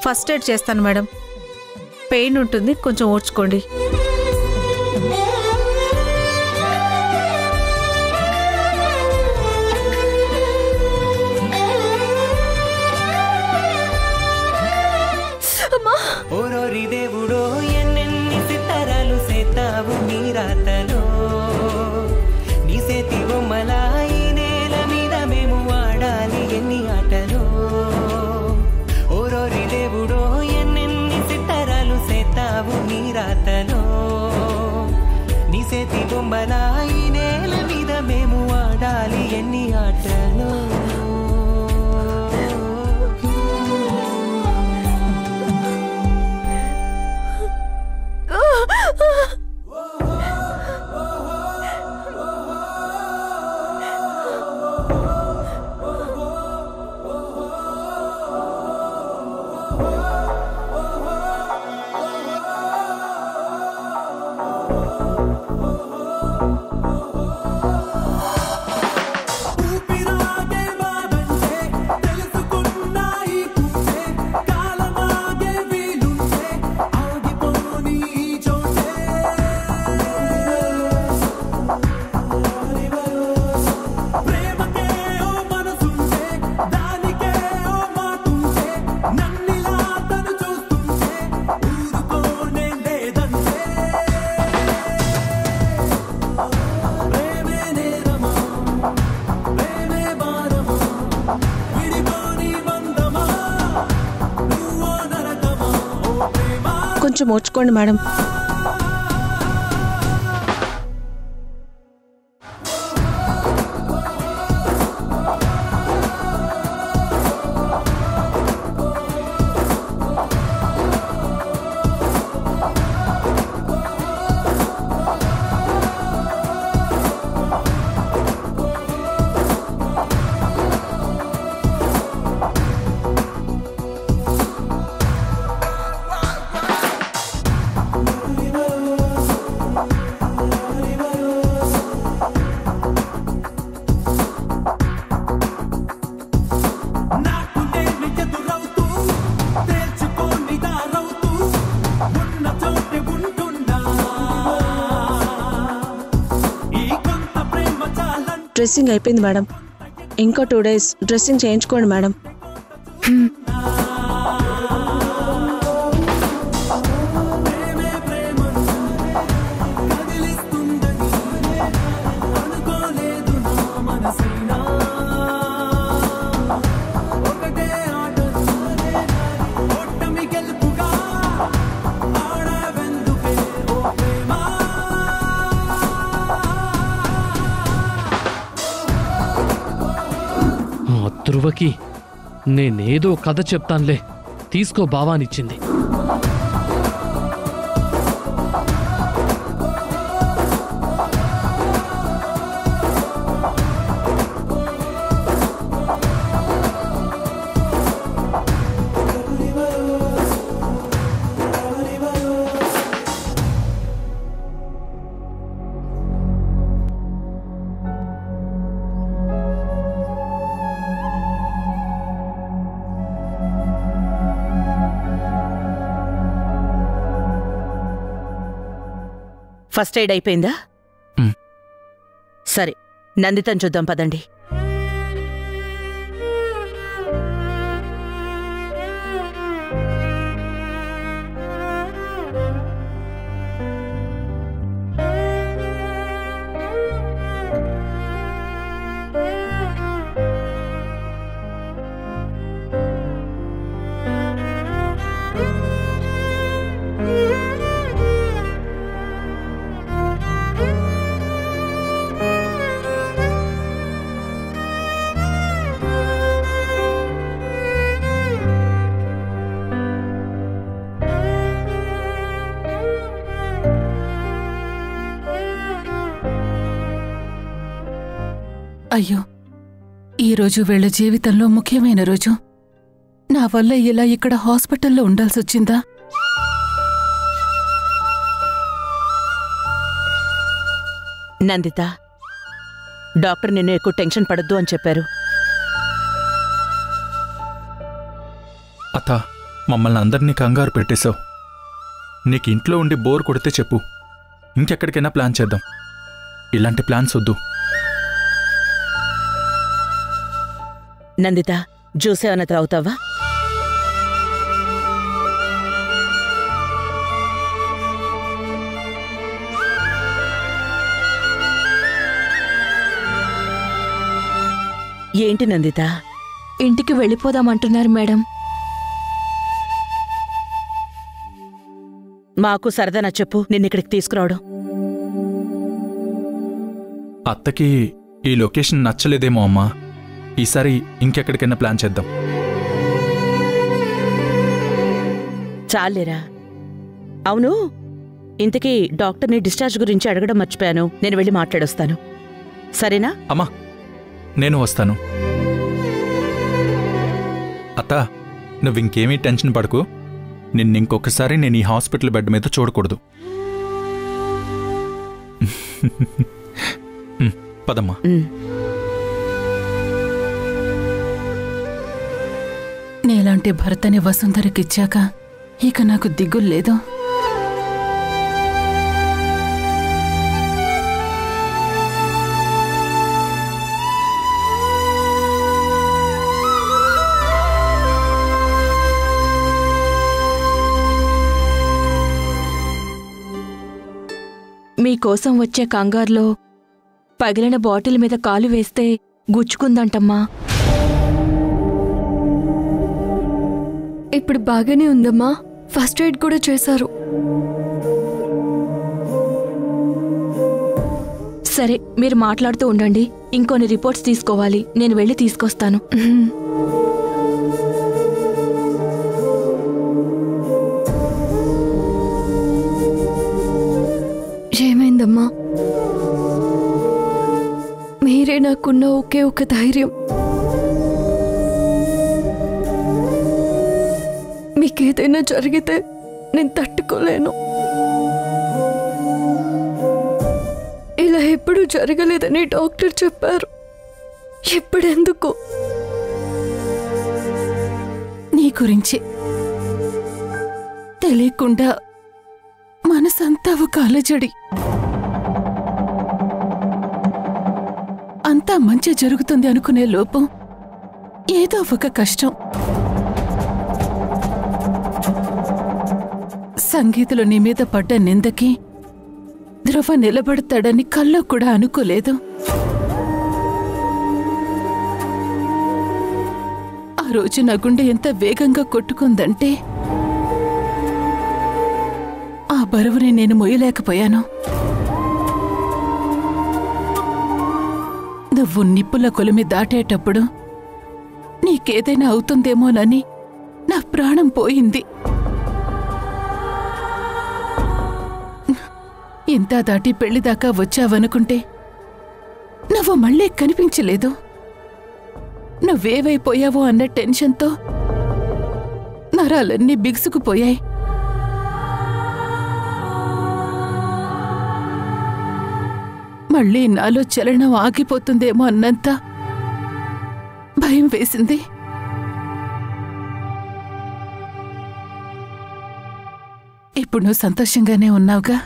First aid చేస్తాను madam. Pain ఉంటుంది, కొంచెం ఓర్చుకోండి. ఓరోరి దేవుడో ఎన్నెన్ని సితారాలు సేతావు నీ రాతలో, నీ సేతి బొమ్మల ఈ నేల మీద మేము ఆడాలి ఎన్ని ఆటలో. ఓరోరి దేవుడో ఎన్నెన్ని సితారాలు సేతావు నీ రాతలో, నీ సేతి బొమ్మల ఈ నేల మీద మేము ఆడాలి ఎన్ని ఆటలో. కొంచెం ఓర్చుకోండి మేడం. డ్రెస్సింగ్ అయిపోయింది మేడం. ఇంకో 2 days డ్రెస్సింగ్ చేయించుకోండి మేడం. ధ్రువకి నేనేదో కథ చెప్తాన్లే, తీసుకో బావానిచ్చింది. ఫస్ట్ ఎయిడ్ అయిపోయిందా? సరే, నందితను చూద్దాం పదండి. అయ్యో, ఈరోజు వీళ్ళ జీవితంలో ముఖ్యమైన రోజు. నా వల్ల ఇలా ఇక్కడ హాస్పిటల్లో ఉండాల్సొచ్చిందా? నందిత, డాక్టర్ నిన్ను ఎక్కువ టెన్షన్ పడొద్దు అని చెప్పారు. అత్త, మమ్మల్ని అందరినీ కంగారు పెట్టేశావు. నీకు ఇంట్లో ఉండి బోర్ కొడితే చెప్పు, ఇంకెక్కడికైనా ప్లాన్ చేద్దాం. ఇలాంటి ప్లాన్స్ వద్దు. నందిత, జ్యూస్ ఏమైనా త్రాగుతావా? ఏంటి నందిత? ఇంటికి వెళ్ళిపోదామంటున్నారు మేడం. మాకు సరదా చెప్పు నిన్నిక్కడికి తీసుకురావడం. అత్తకి ఈ లొకేషన్ నచ్చలేదేమో అమ్మా. ఈసారి ఇంకెక్కడికైనా ప్లాన్ చేద్దాం. చాలేరా. అవును, ఇంతకీ డాక్టర్ని డిశ్చార్జ్ గురించి అడగడం మర్చిపోయాను. నేను వెళ్ళి మాట్లాడొస్తాను, సరేనా? అమ్మా, నేను వస్తాను. అత్త, నువ్వింకేమీ టెన్షన్ పడకు. నిన్నింకొకసారి నేను ఈ హాస్పిటల్ బెడ్ మీద చూడకూడదు. పదమ్మా. నేలాంటి భర్తని వసుంధరకిచ్చాక ఇక నాకు దిగుల్లేదు. మీకోసం వచ్చే కంగారులో పగిలిన బాటిల్ మీద కాలు వేస్తే గుచ్చుకుందంటమ్మా. ఇప్పుడు బాగానే ఉందమ్మా. ఫస్ట్ ఎయిడ్ కూడా చేశారు. సరే, మీరు మాట్లాడుతూ ఉండండి. ఇంకొన్ని రిపోర్ట్స్ తీసుకోవాలి. నేను వెళ్ళి తీసుకొస్తాను. ఏమైందమ్మా? మీరే నాకున్న ఒకే ఒక ధైర్యం. మీకేదైనా జరిగితే నేను తట్టుకోలేను. ఇలా ఎప్పుడూ జరగలేదని డాక్టర్ చెప్పారు. ఇప్పుడెందుకు? నీ గురించి తెలియకుండా మనసంతా ఒక అలజడి. అంతా మంచి జరుగుతుంది అనుకునే లోపం ఏదో ఒక కష్టం. సంగీతలో నీ మీద పడ్డ నిందకి ధ్రువ నిలబడతాడని కల్లో కూడా అనుకోలేదు. ఆ రోజు నా గుండె ఎంత వేగంగా కొట్టుకుందంటే ఆ బరువుని నేను మొయ్యలేకపోయాను. నువ్వు నిప్పుల కొలిమి దాటేటప్పుడు నీకేదైనా అవుతుందేమోనని నా ప్రాణం పోయింది. ఇంత దాటి పెళ్లిదాకా వచ్చావనుకుంటే నువ్వు మళ్ళీ కనిపించలేదు. నువ్వేవైపోయావో అన్న టెన్షన్తో నరాలన్నీ బిగుసుకుపోయాయి. మళ్ళీ నాలో చలనం ఆగిపోతుందేమో అన్నంత భయం వేసింది. ఇప్పుడు నువ్వు సంతోషంగానే ఉన్నావుగా?